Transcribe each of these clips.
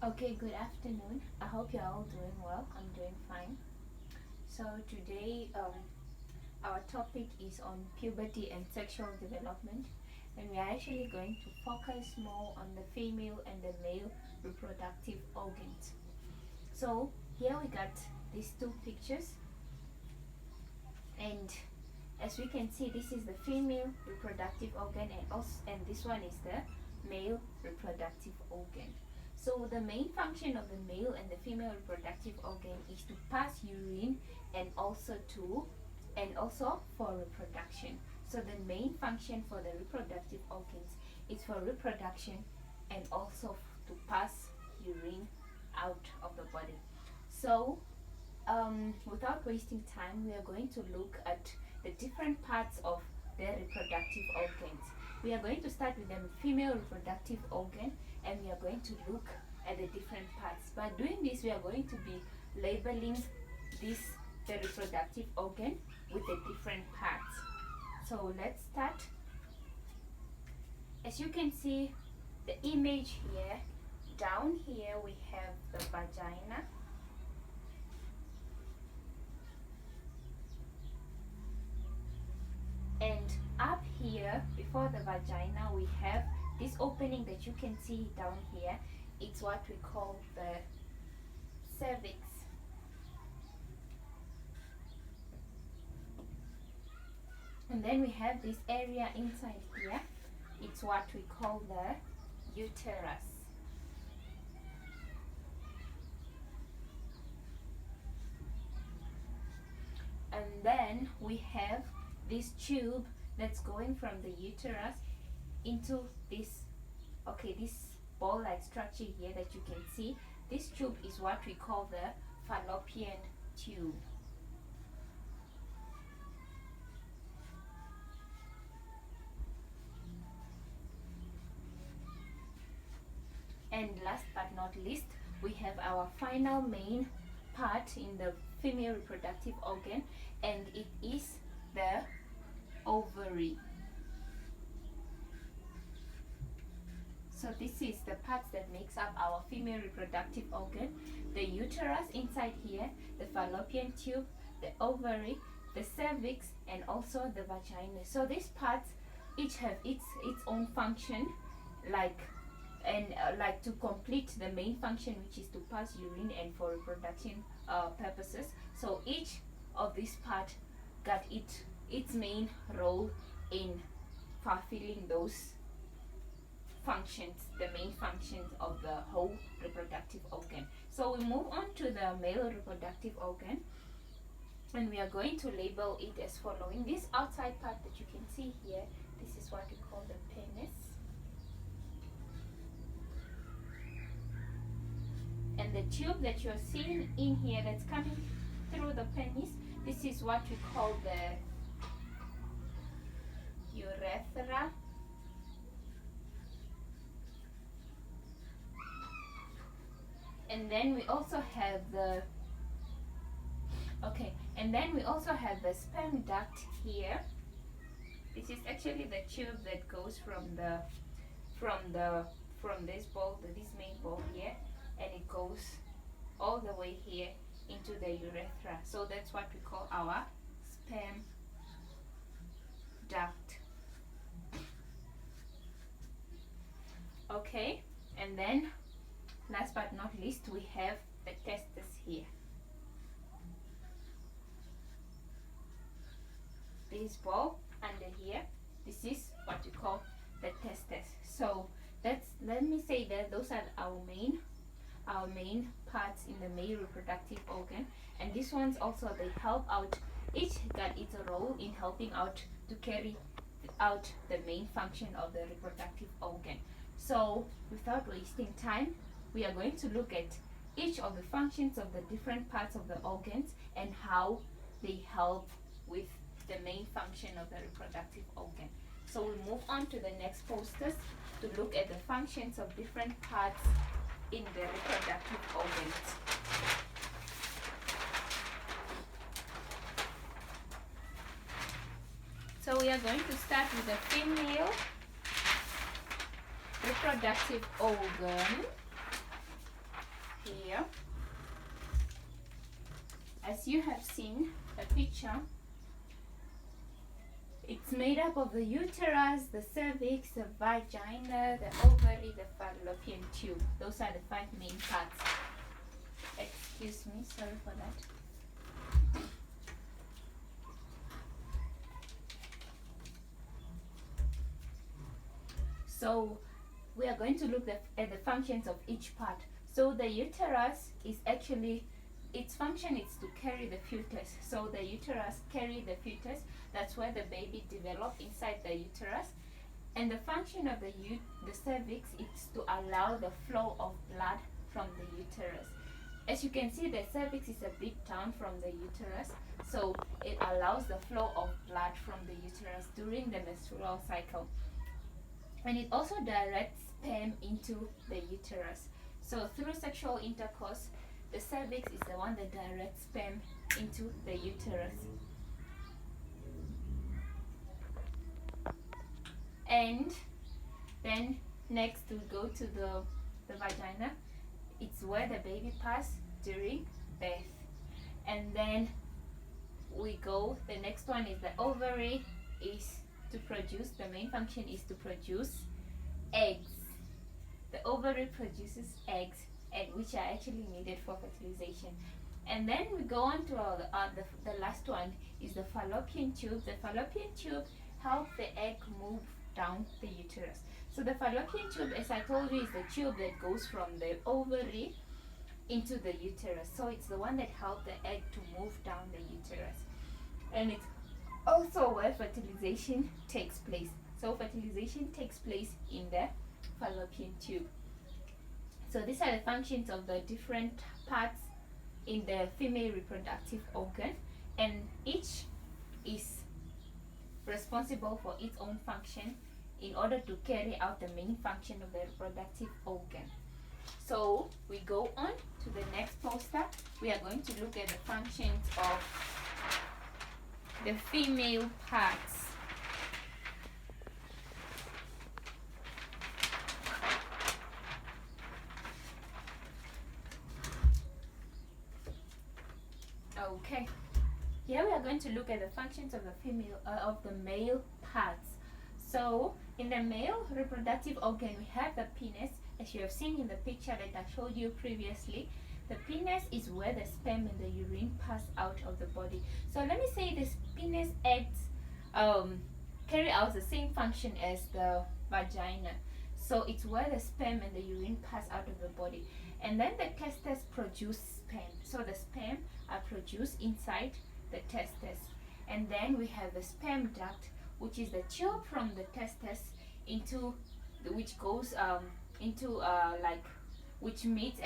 Okay, good afternoon. I hope you're all doing well. I'm doing fine. So today, our topic is on puberty and sexual development, and we are actually going to focus more on the female and the male reproductive organs. So here we got these two pictures, and as we can see, this is the female reproductive organ, and this one is the male reproductive organ. So the main function of the male and the female reproductive organ is to pass urine and also for reproduction. So the main function for the reproductive organs is for reproduction and also to pass urine out of the body. So without wasting time, we are going to look at the different parts of the reproductive organs. We are going to start with the female reproductive organ, and we are going to look at the different parts. By doing this, we are going to be labeling the reproductive organ with the different parts. So let's start. As you can see the image here, down here we have the vagina. And up here, before the vagina, we have this opening that you can see down here. It's what we call the cervix. And then we have this area inside here. It's what we call the uterus. And then we have this tube that's going from the uterus into this ball-like structure here that you can see. This tube is what we call the fallopian tube. And last but not least, we have our final main part in the female reproductive organ, and it is the ovary. So this is the parts that makes up our female reproductive organ: the uterus inside here, the fallopian tube, the ovary, the cervix, and also the vagina. So these parts each have its own function, like to complete the main function, which is to pass urine and for reproduction purposes. So each of these parts got its main role in fulfilling those functions, the main functions of the whole reproductive organ. So we move on to the male reproductive organ, and we are going to label it as following. This outside part that you can see here, this is what we call the penis. And the tube that you're seeing in here that's coming through the penis, this is what we call the urethra. And then we also have the sperm duct here. This is actually the tube that goes from this main ball here, and it goes all the way here into the urethra. So that's what we call our sperm duct. Okay, and then last but not least, we have the testes here. This ball under here, this is what we call the testes. So let me say that those are our main parts in the male reproductive organ, and these ones also, they help out, each got its role in helping out to carry out the main function of the reproductive organ. So without wasting time, we are going to look at each of the functions of the different parts of the organs and how they help with the main function of the reproductive organ. So we move on to the next posters to look at the functions of different parts in the reproductive organs. So we are going to start with the female reproductive organ. here, as you have seen the picture, it's made up of the uterus, the cervix, the vagina, the ovary, the fallopian tube. Those are the 5 main parts. Excuse me, sorry for that. So we are going to look at the functions of each part. So the uterus is actually, its function is to carry the fetus. So the uterus carry the fetus. That's where the baby develops inside the uterus. And the function of the cervix is to allow the flow of blood from the uterus. As you can see, the cervix is a bit down from the uterus, so it allows the flow of blood from the uterus during the menstrual cycle. And it also directs sperm into the uterus. So through sexual intercourse, the cervix is the one that directs sperm into the uterus. And then next we go to the vagina. It's where the baby passes during birth. And then we go, the next one is the ovary, is to produce, the main function is to produce eggs. The ovary produces eggs, which are actually needed for fertilization. And then we go on to the last one is the fallopian tube. The fallopian tube helps the egg move down the uterus. So the fallopian tube, as I told you, is the tube that goes from the ovary into the uterus. So it's the one that helps the egg to move down the uterus. And it's also where fertilization takes place. So fertilization takes place in the fallopian tube. So these are the functions of the different parts in the female reproductive organ, and each is responsible for its own function in order to carry out the main function of the reproductive organ. So we go on to the next poster. We are going to look at the functions of the female parts. Okay, here we are going to look at the functions of the male parts. So in the male reproductive organ, we have the penis, as you have seen in the picture that I showed you previously. The penis is where the sperm and the urine pass out of the body. So let me say this penis acts, carry out the same function as the vagina. So it's where the sperm and the urine pass out of the body. And then the testes produce sperm. So the sperm are produced inside the testes. And then we have the sperm duct, which is the tube from the testes into which goes which meets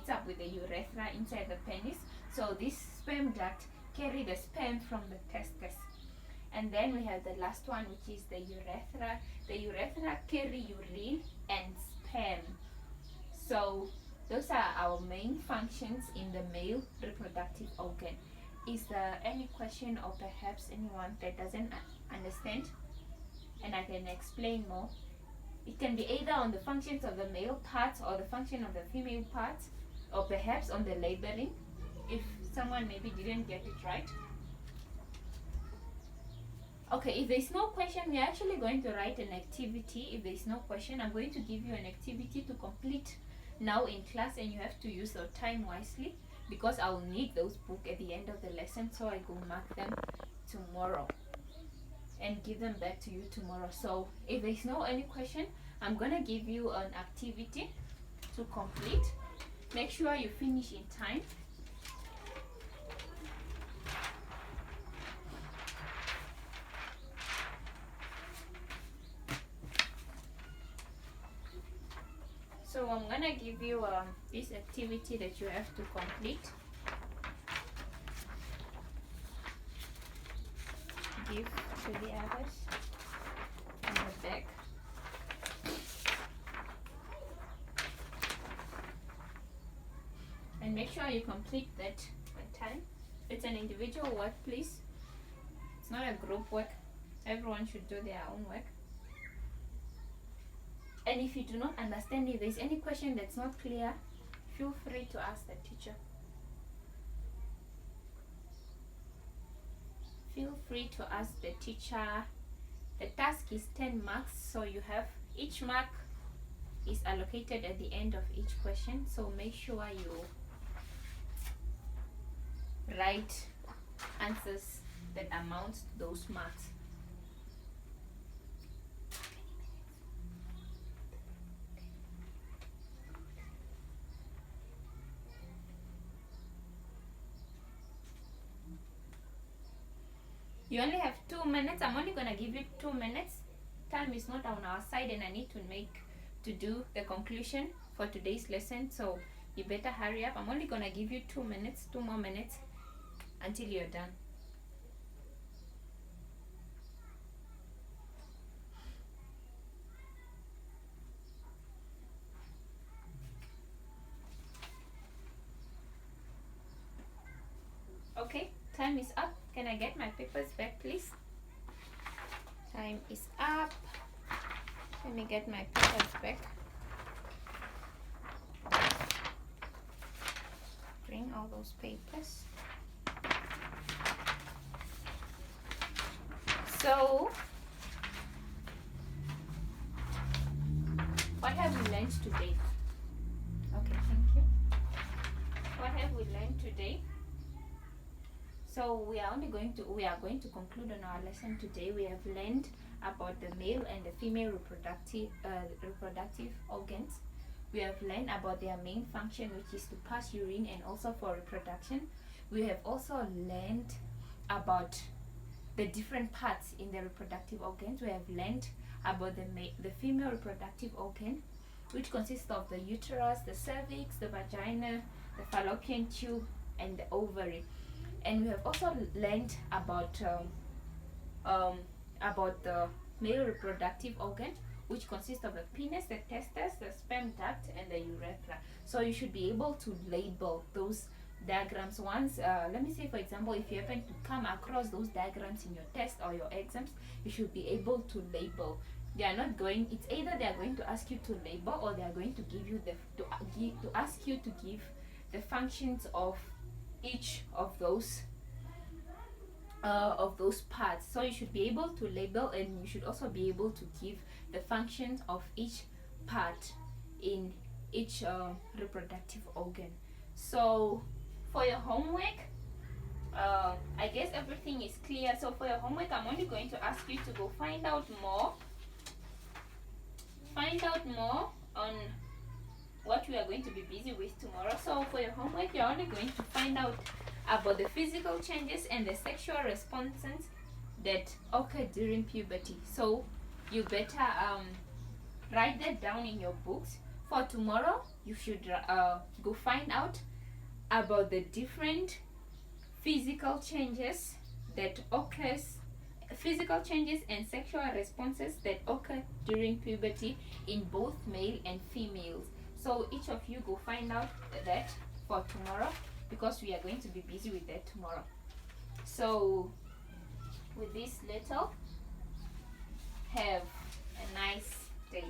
up with the urethra inside the penis. So this sperm duct carry the sperm from the testes. And then we have the last one, which is the urethra. The urethra carry urine and sperm. So those are our main functions in the male reproductive organ. Is there any question or perhaps anyone that doesn't understand and I can explain more? It can be either on the functions of the male parts or the function of the female parts, or perhaps on the labeling if someone maybe didn't get it right. Okay, if there's no question, we're actually going to write an activity. If there's no question, I'm going to give you an activity to complete now in class, and you have to use your time wisely because I will need those books at the end of the lesson, so I will mark them tomorrow and give them back to you tomorrow. So if there's no any question, I'm gonna give you an activity to complete. Make sure you finish in time. So I'm gonna give you this activity that you have to complete. Give to the others on the back. And make sure you complete that on time. It's an individual work, please. It's not a group work. Everyone should do their own work. And if you do not understand, if there's any question that's not clear, feel free to ask the teacher. Feel free to ask the teacher. The task is 10 marks, so you have each mark is allocated at the end of each question, so make sure you write answers that amount to those marks. You only have 2 minutes. I'm only gonna give you 2 minutes. Time is not on our side, and I need to do the conclusion for today's lesson, so you better hurry up. I'm only gonna give you 2 minutes, 2 more minutes until you're done. Okay, time is up. Can I get my papers back, please? Time is up. Let me get my papers back. Bring all those papers. So, what have we learned today? Okay, thank you. What have we learned today? So we are going to conclude on our lesson today. We have learned about the male and the female reproductive organs. We have learned about their main function, which is to pass urine and also for reproduction. We have also learned about the different parts in the reproductive organs. We have learned about the female reproductive organ, which consists of the uterus, the cervix, the vagina, the fallopian tube, and the ovary. And we have also learned about the male reproductive organ, which consists of the penis, the testes, the sperm duct, and the urethra. So you should be able to label those diagrams once. Let me say, for example, if you happen to come across those diagrams in your test or your exams, you should be able to label. They are not going. It's either they are going to ask you to label, or they are going to give you to ask you to give the functions of each of those parts. So you should be able to label, and you should also be able to give the functions of each part in each reproductive organ. So for your homework, I guess everything is clear. So for your homework, I'm only going to ask you to go find out more on what we are going to be busy with tomorrow. So for your homework, you're only going to find out about the physical changes and the sexual responses that occur during puberty. So you better write that down in your books. For tomorrow, you should go find out about the different physical changes and sexual responses that occur during puberty in both male and females. So each of you go find out that for tomorrow, because we are going to be busy with that tomorrow. So with this little, have a nice day.